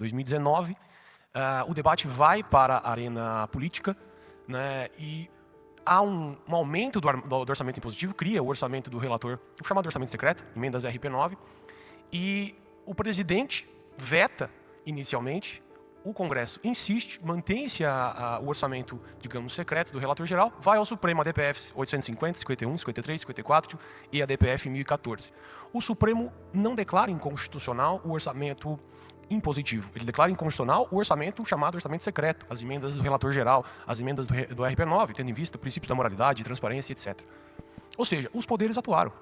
2019, o debate vai para a arena política, né, e há um aumento do orçamento impositivo, cria o orçamento do relator, o chamado orçamento secreto, emendas RP9, e o presidente veta inicialmente, o Congresso insiste, mantém-se o orçamento, digamos, secreto do relator geral, vai ao Supremo, a DPF 850, 51, 53, 54 e a DPF 1014. O Supremo não declara inconstitucional o orçamento impositivo. Ele declara inconstitucional o orçamento chamado orçamento secreto, as emendas do relator geral, as emendas do RP9, tendo em vista princípios da moralidade, transparência, etc. Ou seja, os poderes atuaram.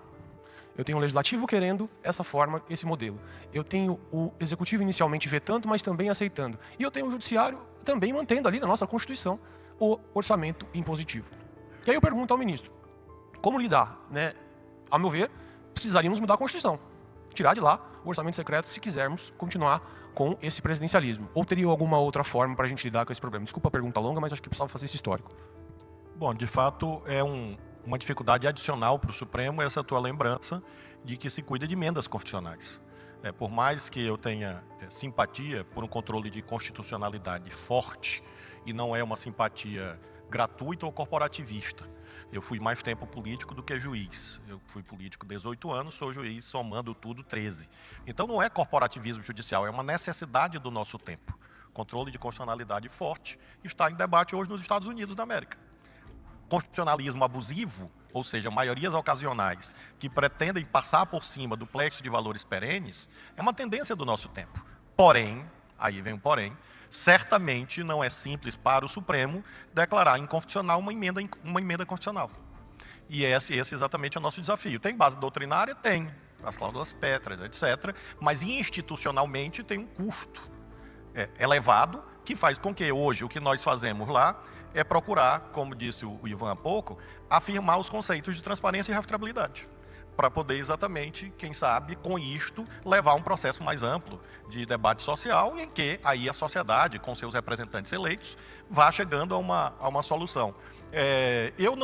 Eu tenho o legislativo querendo essa forma, esse modelo. Eu tenho o executivo inicialmente vetando, mas também aceitando. E eu tenho o judiciário também mantendo ali na nossa Constituição o orçamento impositivo. E aí eu pergunto ao ministro, como lidar? Né? A meu ver, precisaríamos mudar a Constituição. Tirar de lá o orçamento secreto se quisermos continuar com esse presidencialismo. Ou teria alguma outra forma para a gente lidar com esse problema? Desculpa a pergunta longa, mas acho que precisava fazer esse histórico. Bom, de fato, é uma dificuldade adicional para o Supremo essa tua lembrança de que se cuida de emendas constitucionais. Por mais que eu tenha simpatia por um controle de constitucionalidade forte, e não é uma simpatia gratuita ou corporativista. Eu fui mais tempo político do que juiz. Eu fui político 18 anos, sou juiz, somando tudo 13. Então não é corporativismo judicial, é uma necessidade do nosso tempo. Controle de constitucionalidade forte está em debate hoje nos Estados Unidos da América. Constitucionalismo abusivo, ou seja, maiorias ocasionais que pretendem passar por cima do plexo de valores perenes, é uma tendência do nosso tempo. Porém, aí vem o porém, certamente não é simples para o Supremo declarar inconstitucional uma emenda constitucional. E esse exatamente é o nosso desafio. Tem base doutrinária? Tem. As cláusulas pétreas, etc. Mas institucionalmente tem um custo elevado que faz com que hoje o que nós fazemos lá é procurar, como disse o Ivan há pouco, afirmar os conceitos de transparência e rastreabilidade, para poder exatamente, quem sabe, com isto, levar um processo mais amplo de debate social, em que aí a sociedade, com seus representantes eleitos, vá chegando a uma solução. Eu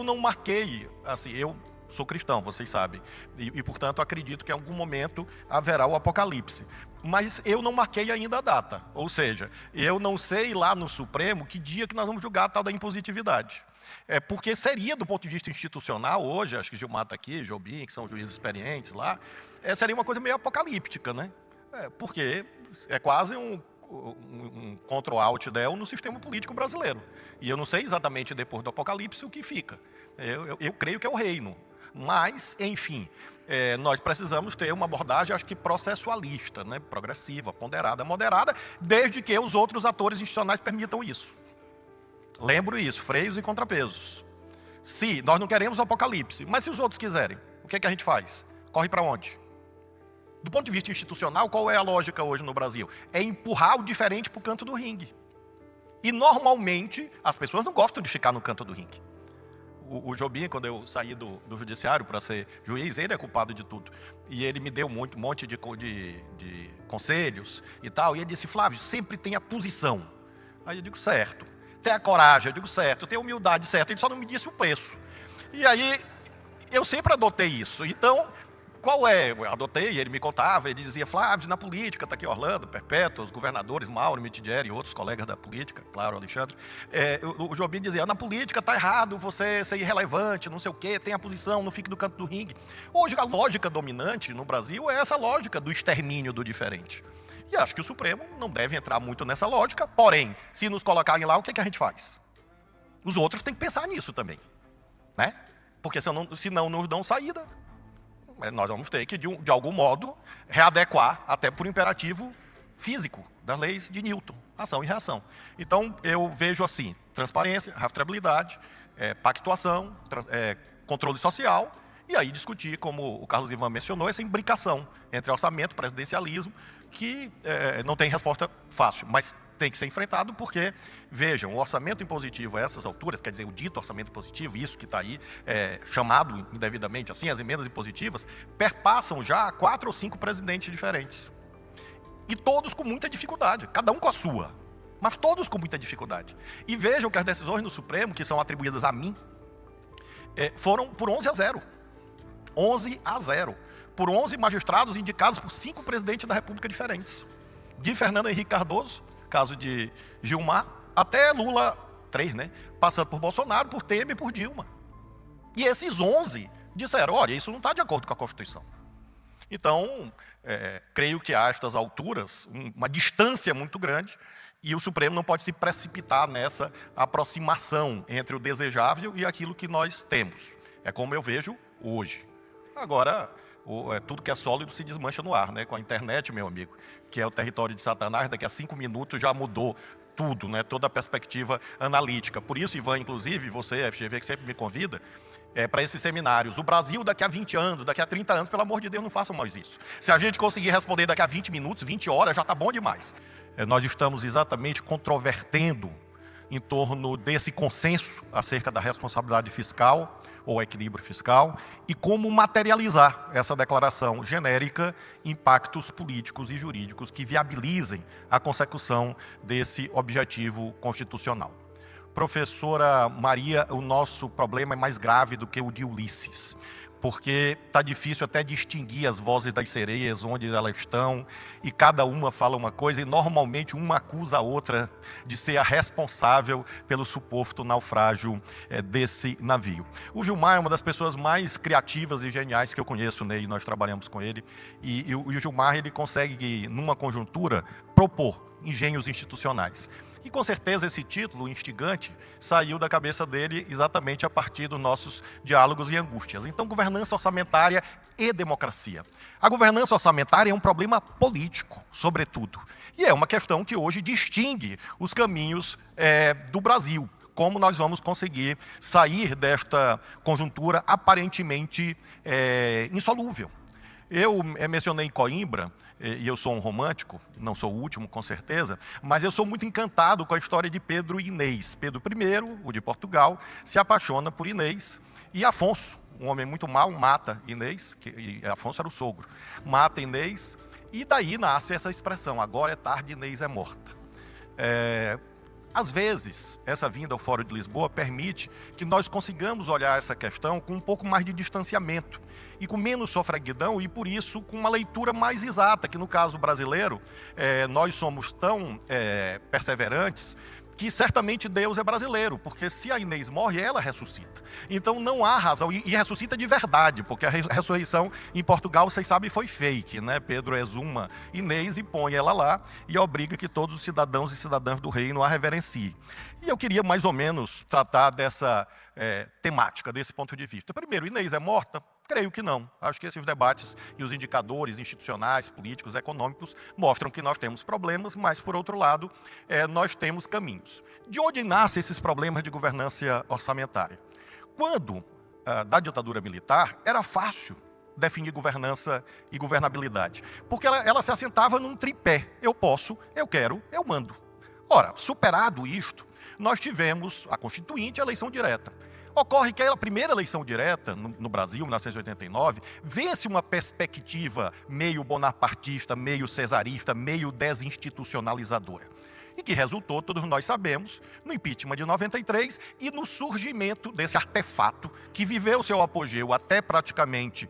não marquei, assim, eu sou cristão, vocês sabem, e portanto acredito que em algum momento haverá o apocalipse. Mas eu não marquei ainda a data, ou seja, eu não sei lá no Supremo que dia que nós vamos julgar a tal da impositividade. Porque seria, do ponto de vista institucional, hoje, acho que Gilmar está aqui, Jobim, que são juízes experientes lá, seria uma coisa meio apocalíptica, né? Porque é quase um Ctrl-Alt-Del no sistema político brasileiro. E eu não sei exatamente depois do apocalipse o que fica. Eu creio que é o reino. Mas, enfim, nós precisamos ter uma abordagem, acho que processualista, né? Progressiva, ponderada, moderada, desde que os outros atores institucionais permitam isso. Lembro isso, freios e contrapesos. Se nós não queremos o apocalipse, mas se os outros quiserem, o que é que a gente faz? Corre para onde? Do ponto de vista institucional, qual é a lógica hoje no Brasil? É empurrar o diferente para o canto do ringue. E normalmente as pessoas não gostam de ficar no canto do ringue. O Jobim, quando eu saí do judiciário para ser juiz, ele é culpado de tudo. E ele me deu um monte de conselhos e tal. E ele disse, Flávio, sempre tem a posição. Aí eu digo, certo. Tem a coragem, eu digo, certo. Tem a humildade, certo. Ele só não me disse o preço. E aí, eu sempre adotei isso. Então, qual é? Eu adotei, ele me contava, ele dizia, Flávio, na política, está aqui Orlando, Perpétua, os governadores, Mauro, Mitidieri e outros colegas da política, claro, Alexandre. O Jobim dizia, na política está errado você ser irrelevante, não sei o quê, tem a posição, não fique no canto do ringue. Hoje, a lógica dominante no Brasil é essa lógica do extermínio do diferente. E acho que o Supremo não deve entrar muito nessa lógica, porém, se nos colocarem lá, o que é que a gente faz? Os outros têm que pensar nisso também, né? Porque se não nos dão saída, nós vamos ter que, de algum modo, readequar, até por imperativo físico, das leis de Newton, ação e reação. Então, eu vejo assim, transparência, rastreabilidade, pactuação, controle social, e aí discutir, como o Carlos Ivan mencionou, essa imbricação entre orçamento e presidencialismo, que não tem resposta fácil, mas tem que ser enfrentado porque, vejam, o orçamento impositivo a essas alturas, quer dizer, o dito orçamento impositivo, isso que está aí chamado indevidamente assim, as emendas impositivas, perpassam já 4 ou 5 presidentes diferentes. E todos com muita dificuldade, cada um com a sua, mas todos com muita dificuldade. E vejam que as decisões no Supremo, que são atribuídas a mim, foram por 11-0. 11-0. Por 11 magistrados indicados por 5 presidentes da República diferentes. de Fernando Henrique Cardoso, caso de Gilmar, até Lula 3, né? Passando por Bolsonaro, por Temer e por Dilma. E esses 11 disseram, olha, isso não está de acordo com a Constituição. Então, creio que a estas alturas, uma distância muito grande, e o Supremo não pode se precipitar nessa aproximação entre o desejável e aquilo que nós temos. É como eu vejo hoje. Agora, tudo que é sólido se desmancha no ar, né? Com a internet, meu amigo, que é o território de Satanás, daqui a 5 minutos já mudou tudo, né? Toda a perspectiva analítica. Por isso, Ivan, inclusive, você, FGV, que sempre me convida, para esses seminários. O Brasil daqui a 20 anos, daqui a 30 anos, pelo amor de Deus, não façam mais isso. Se a gente conseguir responder daqui a 20 minutos, 20 horas, já está bom demais. Nós estamos exatamente controvertendo em torno desse consenso acerca da responsabilidade fiscal ou equilíbrio fiscal e como materializar essa declaração genérica em pactos políticos e jurídicos que viabilizem a consecução desse objetivo constitucional. Professora Maria, o nosso problema é mais grave do que o de Ulisses, porque está difícil até distinguir as vozes das sereias, onde elas estão, e cada uma fala uma coisa, e normalmente uma acusa a outra de ser a responsável pelo suposto naufrágio desse navio. O Gilmar é uma das pessoas mais criativas e geniais que eu conheço, né, e nós trabalhamos com ele, e o Gilmar ele consegue, numa conjuntura, propor engenhos institucionais. E com certeza esse título instigante saiu da cabeça dele exatamente a partir dos nossos diálogos e angústias. Então, governança orçamentária e democracia. A governança orçamentária é um problema político, sobretudo. E é uma questão que hoje distingue os caminhos do Brasil. Como nós vamos conseguir sair desta conjuntura aparentemente insolúvel. Eu mencionei Coimbra, e eu sou um romântico, não sou o último, com certeza, mas eu sou muito encantado com a história de Pedro e Inês. Pedro I, o de Portugal, se apaixona por Inês, e Afonso, um homem muito mau, mata Inês, e Afonso era o sogro, mata Inês, e daí nasce essa expressão, agora é tarde, Inês é morta. Às vezes, essa vinda ao Fórum de Lisboa permite que nós consigamos olhar essa questão com um pouco mais de distanciamento e com menos sofreguidão e, por isso, com uma leitura mais exata, que no caso brasileiro, nós somos tão perseverantes que certamente Deus é brasileiro, porque se a Inês morre, ela ressuscita. Então não há razão, e ressuscita de verdade, porque a ressurreição em Portugal, vocês sabem, foi fake, né? Pedro exuma Inês e põe ela lá e obriga que todos os cidadãos e cidadãs do reino a reverenciem. E eu queria mais ou menos tratar dessa temática, desse ponto de vista. Primeiro, Inês é morta? Creio que não. Acho que esses debates e os indicadores institucionais, políticos, econômicos mostram que nós temos problemas, mas, por outro lado, nós temos caminhos. De onde nascem esses problemas de governança orçamentária? Quando, da ditadura militar, era fácil definir governança e governabilidade, porque ela se assentava num tripé. Eu posso, eu quero, eu mando. Ora, superado isto, nós tivemos a Constituinte e a eleição direta. Ocorre que a primeira eleição direta, no Brasil, em 1989, vence uma perspectiva meio bonapartista, meio cesarista, meio desinstitucionalizadora. E que resultou, todos nós sabemos, no impeachment de 93 e no surgimento desse artefato que viveu seu apogeu até praticamente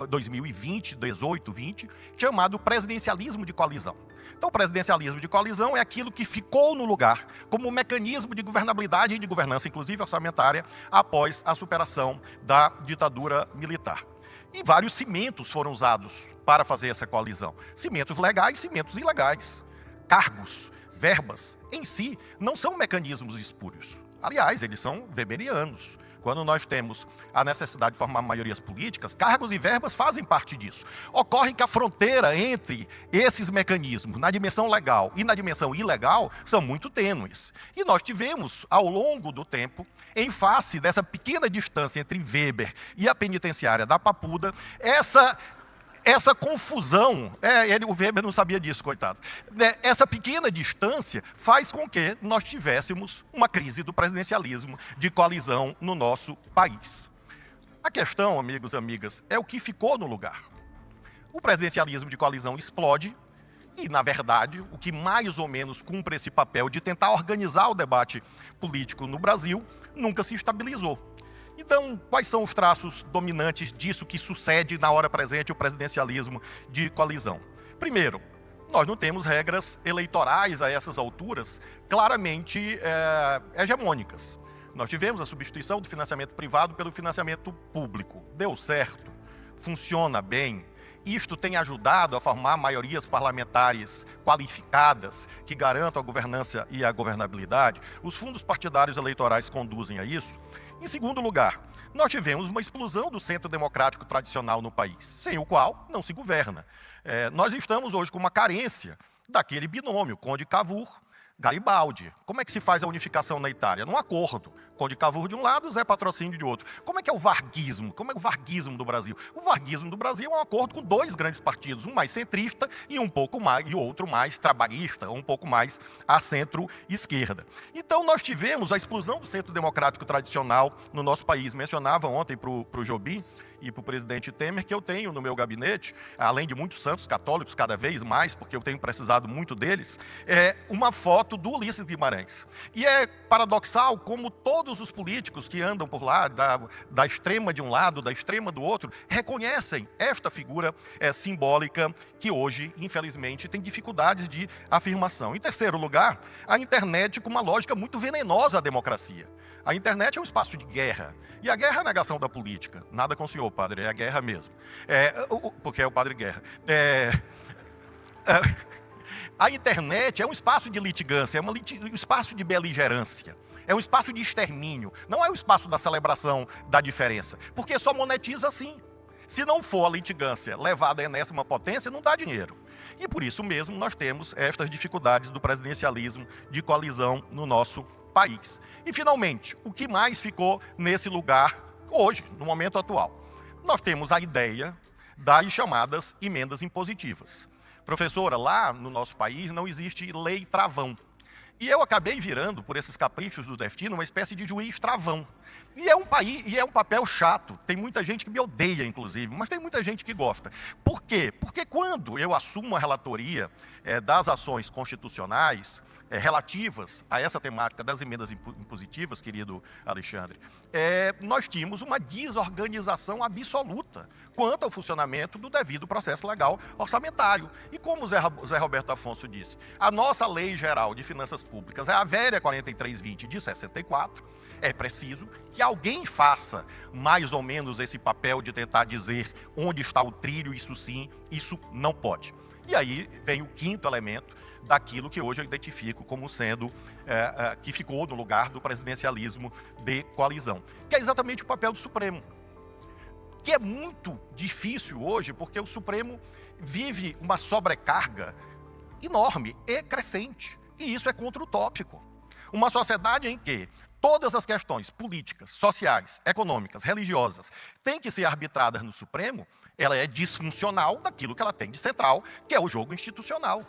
2020, 18, 20, chamado presidencialismo de coalizão. Então, o presidencialismo de coalizão é aquilo que ficou no lugar como um mecanismo de governabilidade e de governança, inclusive orçamentária, após a superação da ditadura militar. E vários cimentos foram usados para fazer essa coalizão. Cimentos legais, cimentos ilegais. Cargos, verbas, em si, não são mecanismos espúrios. Aliás, eles são weberianos. Quando nós temos a necessidade de formar maiorias políticas, cargos e verbas fazem parte disso. Ocorre que a fronteira entre esses mecanismos, na dimensão legal e na dimensão ilegal, são muito tênues. E nós tivemos, ao longo do tempo, em face dessa pequena distância entre Weber e a penitenciária da Papuda, essa confusão, o Weber não sabia disso, coitado. Essa pequena distância faz com que nós tivéssemos uma crise do presidencialismo de coalizão no nosso país. A questão, amigos e amigas, é o que ficou no lugar. O presidencialismo de coalizão explode e, na verdade, o que mais ou menos cumpre esse papel de tentar organizar o debate político no Brasil nunca se estabilizou. Então, quais são os traços dominantes disso que sucede na hora presente o presidencialismo de coalizão? Primeiro, nós não temos regras eleitorais a essas alturas claramente hegemônicas. Nós tivemos a substituição do financiamento privado pelo financiamento público. Deu certo, funciona bem. Isto tem ajudado a formar maiorias parlamentares qualificadas que garantam a governança e a governabilidade. Os fundos partidários eleitorais conduzem a isso. Em segundo lugar, nós tivemos uma explosão do centro democrático tradicional no país, sem o qual não se governa. Nós estamos hoje com uma carência daquele binômio, Conde Cavour, Garibaldi. Como é que se faz a unificação na Itália? Num acordo. Conde Cavour de um lado, Zé Patrocínio de outro. Como é que é o varguismo? Como é o varguismo do Brasil? O varguismo do Brasil é um acordo com dois grandes partidos, um mais centrista e outro mais trabalhista, um pouco mais à centro-esquerda. Então nós tivemos a explosão do centro democrático tradicional no nosso país. Mencionava ontem para o Jobim e para o presidente Temer que eu tenho no meu gabinete, além de muitos santos católicos, cada vez mais, porque eu tenho precisado muito deles, uma foto do Ulisses Guimarães. E é paradoxal como todos os políticos que andam por lá, da extrema de um lado, da extrema do outro, reconhecem esta figura simbólica que hoje, infelizmente, tem dificuldades de afirmação. Em terceiro lugar, a internet com uma lógica muito venenosa à democracia. A internet é um espaço de guerra. E a guerra é a negação da política. Nada com o senhor, padre, é a guerra mesmo. Porque é o padre Guerra. A internet é um espaço de litigância, é um espaço de beligerância. É um espaço de extermínio. Não é o espaço da celebração da diferença. Porque só monetiza assim. Se não for a litigância levada à enésima potência, não dá dinheiro. E por isso mesmo nós temos estas dificuldades do presidencialismo de coalizão no nosso país. E, finalmente, o que mais ficou nesse lugar hoje, no momento atual? Nós temos a ideia das chamadas emendas impositivas. Professora, lá no nosso país não existe lei travão. E eu acabei virando, por esses caprichos do destino, uma espécie de juiz travão. E é um papel chato. Tem muita gente que me odeia, inclusive, mas tem muita gente que gosta. Por quê? Porque quando eu assumo a relatoria das ações constitucionais relativas a essa temática das emendas impositivas, querido Alexandre, nós tínhamos uma desorganização absoluta quanto ao funcionamento do devido processo legal orçamentário. E como o Zé Roberto Afonso disse, a nossa Lei Geral de Finanças Públicas é a velha 4320 de 64, é preciso que alguém faça mais ou menos esse papel de tentar dizer onde está o trilho, isso sim, isso não pode. E aí vem o quinto elemento daquilo que hoje eu identifico como sendo, que ficou no lugar do presidencialismo de coalizão, que é exatamente o papel do Supremo, que é muito difícil hoje, porque o Supremo vive uma sobrecarga enorme e crescente, e isso é contra-utópico. Uma sociedade em que todas as questões políticas, sociais, econômicas, religiosas têm que ser arbitradas no Supremo, ela é disfuncional daquilo que ela tem de central, que é o jogo institucional.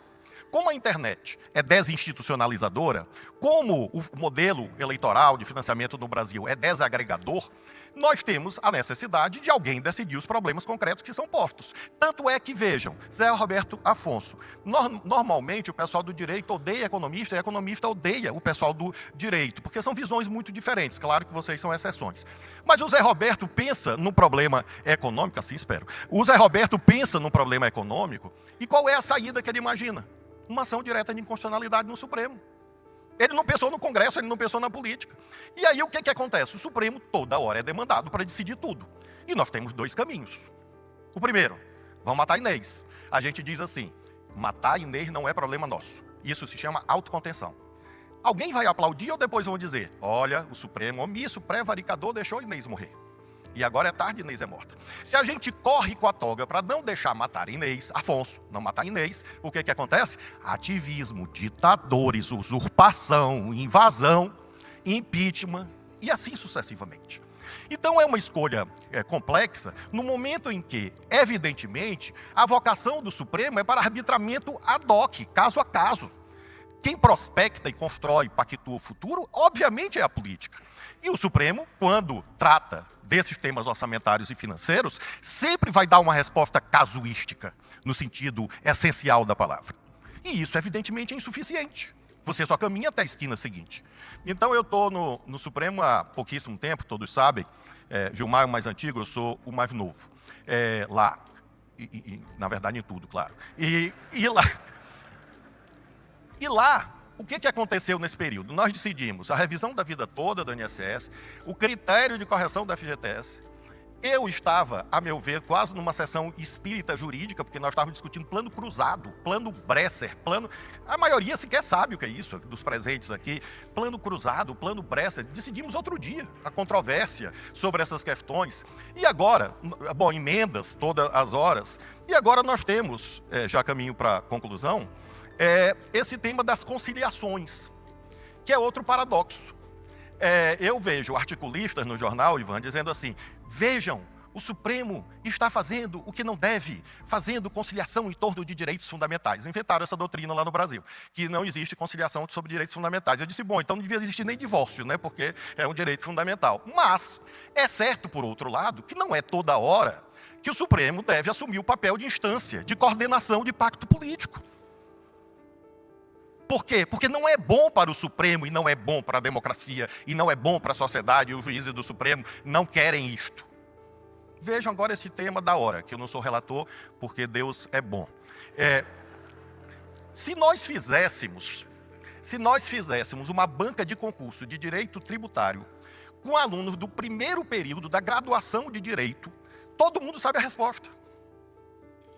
Como a internet é desinstitucionalizadora, como o modelo eleitoral de financiamento no Brasil é desagregador, nós temos a necessidade de alguém decidir os problemas concretos que são postos. Tanto é que, vejam, Zé Roberto Afonso, normalmente o pessoal do direito odeia economista e economista odeia o pessoal do direito, porque são visões muito diferentes, claro que vocês são exceções. Mas o Zé Roberto pensa num problema econômico, assim espero, o Zé Roberto pensa num problema econômico, e qual é a saída que ele imagina? Uma ação direta de inconstitucionalidade no Supremo. Ele não pensou no Congresso, ele não pensou na política. E aí o que acontece? O Supremo toda hora é demandado para decidir tudo. E nós temos dois caminhos. O primeiro, vamos matar Inês. A gente diz assim, matar Inês não é problema nosso. Isso se chama autocontenção. Alguém vai aplaudir ou depois vão dizer, olha, o Supremo omisso, prevaricador, deixou Inês morrer. E agora é tarde, Inês é morta. Se a gente corre com a toga para não deixar matar Inês, Afonso, não matar Inês, o que acontece? Ativismo, ditadores, usurpação, invasão, impeachment e assim sucessivamente. Então é uma escolha complexa no momento em que, evidentemente, a vocação do Supremo é para arbitramento ad hoc, caso a caso. Quem prospecta e constrói, pactua o futuro, obviamente é a política. E o Supremo, quando trata desses temas orçamentários e financeiros, sempre vai dar uma resposta casuística, no sentido essencial da palavra. E isso, evidentemente, é insuficiente. Você só caminha até a esquina seguinte. Então, eu estou no Supremo há pouquíssimo tempo, todos sabem. Gilmar é o mais antigo, eu sou o mais novo. Lá, na verdade, em tudo, claro. E lá... E lá, o que aconteceu nesse período? Nós decidimos a revisão da vida toda do INSS, o critério de correção da FGTS. Eu estava, a meu ver, quase numa sessão espírita jurídica, porque nós estávamos discutindo plano cruzado, plano Bresser, plano... A maioria sequer sabe o que é isso, dos presentes aqui. Plano cruzado, plano Bresser. Decidimos outro dia a controvérsia sobre essas questões. E agora, bom, emendas todas as horas. E agora nós temos, já caminho para a conclusão, esse tema das conciliações, que é outro paradoxo. Eu vejo articulistas no jornal, Ivan, dizendo assim, vejam, o Supremo está fazendo o que não deve, fazendo conciliação em torno de direitos fundamentais. Inventaram essa doutrina lá no Brasil, que não existe conciliação sobre direitos fundamentais. Eu disse, bom, então não devia existir nem divórcio, né, porque é um direito fundamental. Mas é certo, por outro lado, que não é toda hora que o Supremo deve assumir o papel de instância, de coordenação de pacto político. Por quê? Porque não é bom para o Supremo e não é bom para a democracia e não é bom para a sociedade, e os juízes do Supremo não querem isto. Vejam agora esse tema da hora, que eu não sou relator, porque Deus é bom. Se nós fizéssemos uma banca de concurso de direito tributário com alunos do primeiro período da graduação de direito, todo mundo sabe a resposta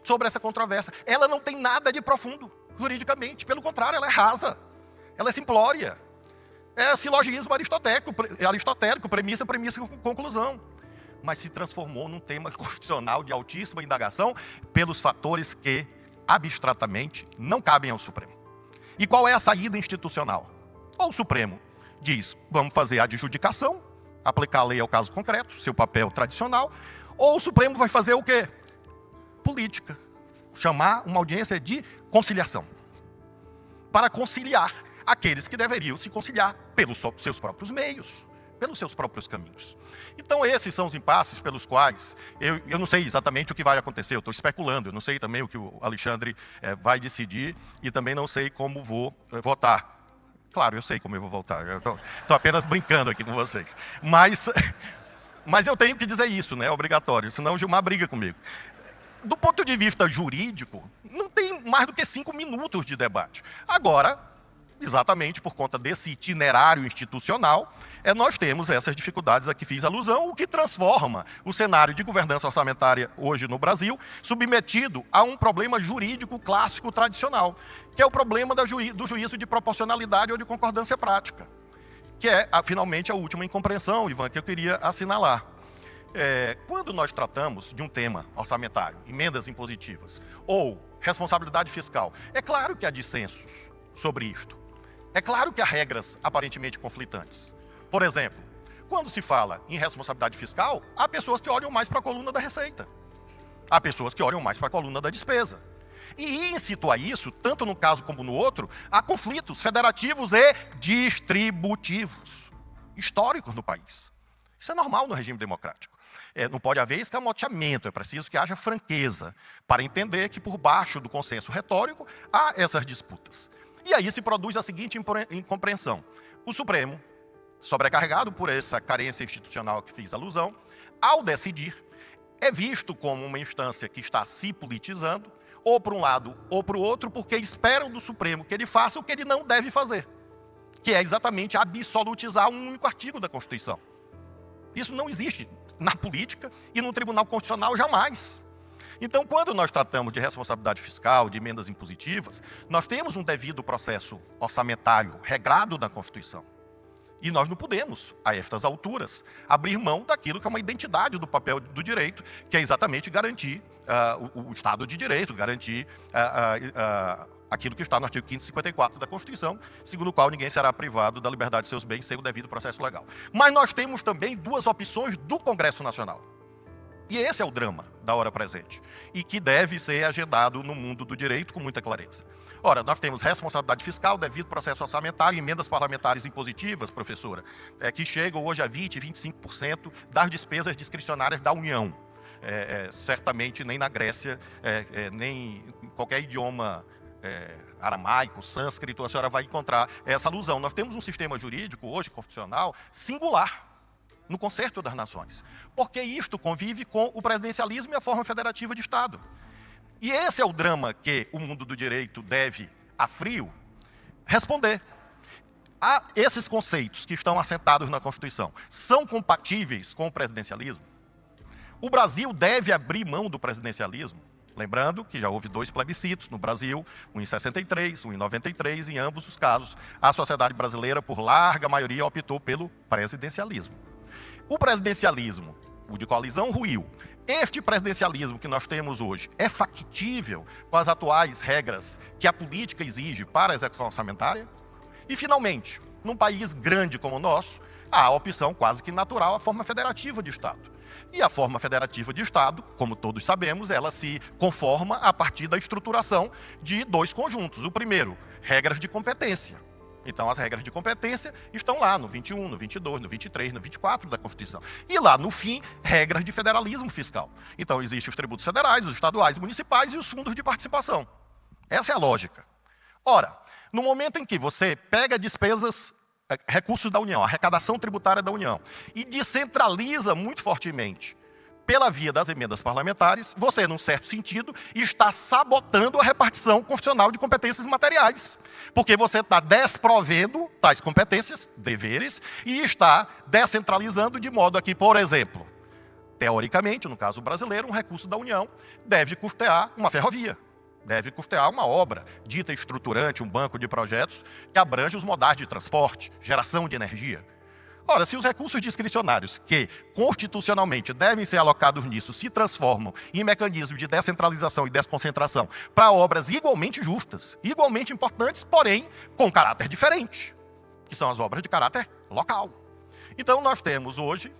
sobre essa controvérsia. Ela não tem nada de profundo juridicamente, pelo contrário, ela é rasa, ela é simplória, é silogismo aristotélico, premissa, conclusão. Mas se transformou num tema constitucional de altíssima indagação pelos fatores que, abstratamente, não cabem ao Supremo. E qual é a saída institucional? Ou o Supremo diz, vamos fazer a adjudicação, aplicar a lei ao caso concreto, seu papel tradicional, ou o Supremo vai fazer o quê? Política. Chamar uma audiência de conciliação, para conciliar aqueles que deveriam se conciliar pelos seus próprios meios, pelos seus próprios caminhos. Então esses são os impasses pelos quais, eu não sei exatamente o que vai acontecer, eu estou especulando, eu não sei também o que o Alexandre vai decidir, e também não sei como vou votar. Claro, eu sei como eu vou votar, eu estou apenas brincando aqui com vocês. Mas eu tenho que dizer isso, né? É obrigatório, senão o Gilmar briga comigo. Do ponto de vista jurídico, não tem mais do que 5 minutos de debate. Agora, exatamente por conta desse itinerário institucional, nós temos essas dificuldades a que fiz alusão, o que transforma o cenário de governança orçamentária hoje no Brasil, submetido a um problema jurídico clássico tradicional, que é o problema do juízo de proporcionalidade ou de concordância prática, que é, finalmente, a última incompreensão, Ivan, que eu queria assinalar. Quando nós tratamos de um tema orçamentário, emendas impositivas, ou responsabilidade fiscal, é claro que há dissensos sobre isto. É claro que há regras aparentemente conflitantes. Por exemplo, quando se fala em responsabilidade fiscal, há pessoas que olham mais para a coluna da receita. Há pessoas que olham mais para a coluna da despesa. E íncito a isso, tanto num caso como no outro, há conflitos federativos e distributivos, históricos no país. Isso é normal no regime democrático. Não pode haver escamoteamento, é preciso que haja franqueza para entender que por baixo do consenso retórico há essas disputas. E aí se produz a seguinte incompreensão. O Supremo, sobrecarregado por essa carência institucional que fiz alusão, ao decidir, é visto como uma instância que está se politizando, ou para um lado ou para o outro, porque esperam do Supremo que ele faça o que ele não deve fazer, que é exatamente absolutizar um único artigo da Constituição. Isso não existe na política e no Tribunal Constitucional jamais. Então, quando nós tratamos de responsabilidade fiscal, de emendas impositivas, nós temos um devido processo orçamentário regrado na Constituição. E nós não podemos, a estas alturas, abrir mão daquilo que é uma identidade do papel do direito, que é exatamente garantir o Estado de Direito, garantir aquilo que está no artigo 554 da Constituição, segundo o qual ninguém será privado da liberdade de seus bens sem o devido processo legal. Mas nós temos também duas opções do Congresso Nacional. E esse é o drama da hora presente, e que deve ser agendado no mundo do direito com muita clareza. Ora, nós temos responsabilidade fiscal, devido processo orçamentário, emendas parlamentares impositivas, professora, que chegam hoje a 20%, 25% das despesas discricionárias da União. Certamente nem na Grécia, nem em qualquer idioma aramaico, sânscrito, a senhora vai encontrar essa alusão. Nós temos um sistema jurídico hoje, constitucional, singular no concerto das nações, porque isto convive com o presidencialismo e a forma federativa de Estado. E esse é o drama que o mundo do direito deve, a frio, responder. Esses conceitos que estão assentados na Constituição são compatíveis com o presidencialismo? O Brasil deve abrir mão do presidencialismo? Lembrando que já houve 2 plebiscitos no Brasil, um em 63, um em 93, em ambos os casos, a sociedade brasileira, por larga maioria, optou pelo presidencialismo. O presidencialismo, o de coalizão, ruiu. Este presidencialismo que nós temos hoje é factível com as atuais regras que a política exige para a execução orçamentária? E, finalmente, num país grande como o nosso, há a opção quase que natural, a forma federativa de Estado. E a forma federativa de Estado, como todos sabemos, ela se conforma a partir da estruturação de 2 conjuntos. O primeiro, regras de competência. Então, as regras de competência estão lá no 21, no 22, no 23, no 24 da Constituição. E lá, no fim, regras de federalismo fiscal. Então, existem os tributos federais, os estaduais, municipais e os fundos de participação. Essa é a lógica. Ora, no momento em que você pega despesas, recursos da União, arrecadação tributária da União, e descentraliza muito fortemente pela via das emendas parlamentares, você, num certo sentido, está sabotando a repartição constitucional de competências materiais. Porque você está desprovendo tais competências, deveres, e está descentralizando de modo a que, por exemplo, teoricamente, no caso brasileiro, um recurso da União deve custear uma ferrovia. Deve custear uma obra dita estruturante, um banco de projetos que abrange os modais de transporte, geração de energia. Ora, se os recursos discricionários que constitucionalmente devem ser alocados nisso se transformam em mecanismos de descentralização e desconcentração para obras igualmente justas, igualmente importantes, porém com caráter diferente, que são as obras de caráter local. Então nós temos hoje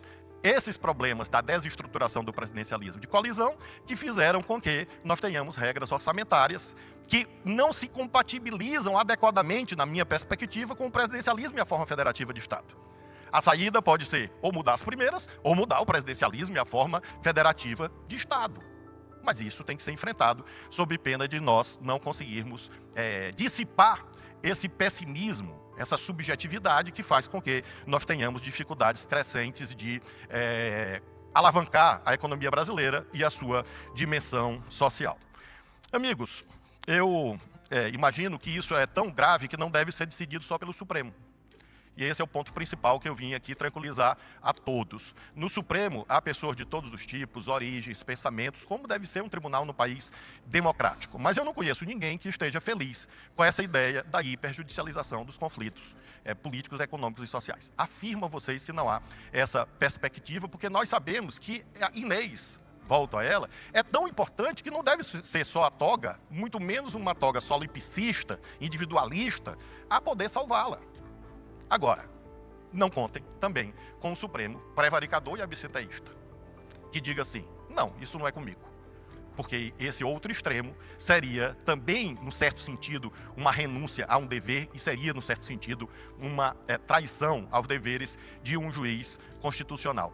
esses problemas da desestruturação do presidencialismo de coalizão que fizeram com que nós tenhamos regras orçamentárias que não se compatibilizam adequadamente, na minha perspectiva, com o presidencialismo e a forma federativa de Estado. A saída pode ser ou mudar as primeiras, ou mudar o presidencialismo e a forma federativa de Estado. Mas isso tem que ser enfrentado sob pena de nós não conseguirmos dissipar esse pessimismo, essa subjetividade que faz com que nós tenhamos dificuldades crescentes de alavancar a economia brasileira e a sua dimensão social. Amigos, eu imagino que isso é tão grave que não deve ser decidido só pelo Supremo. E esse é o ponto principal que eu vim aqui tranquilizar a todos. No Supremo, há pessoas de todos os tipos, origens, pensamentos, como deve ser um tribunal no país democrático. Mas eu não conheço ninguém que esteja feliz com essa ideia da hiperjudicialização dos conflitos políticos, econômicos e sociais. Afirmo a vocês que não há essa perspectiva, porque nós sabemos que a Inês, volto a ela, é tão importante que não deve ser só a toga, muito menos uma toga solipsista, individualista, a poder salvá-la. Agora, não contem também com o Supremo prevaricador e absenteísta, que diga assim, não, isso não é comigo. Porque esse outro extremo seria também, num certo sentido, uma renúncia a um dever e seria, num certo sentido, uma traição aos deveres de um juiz constitucional.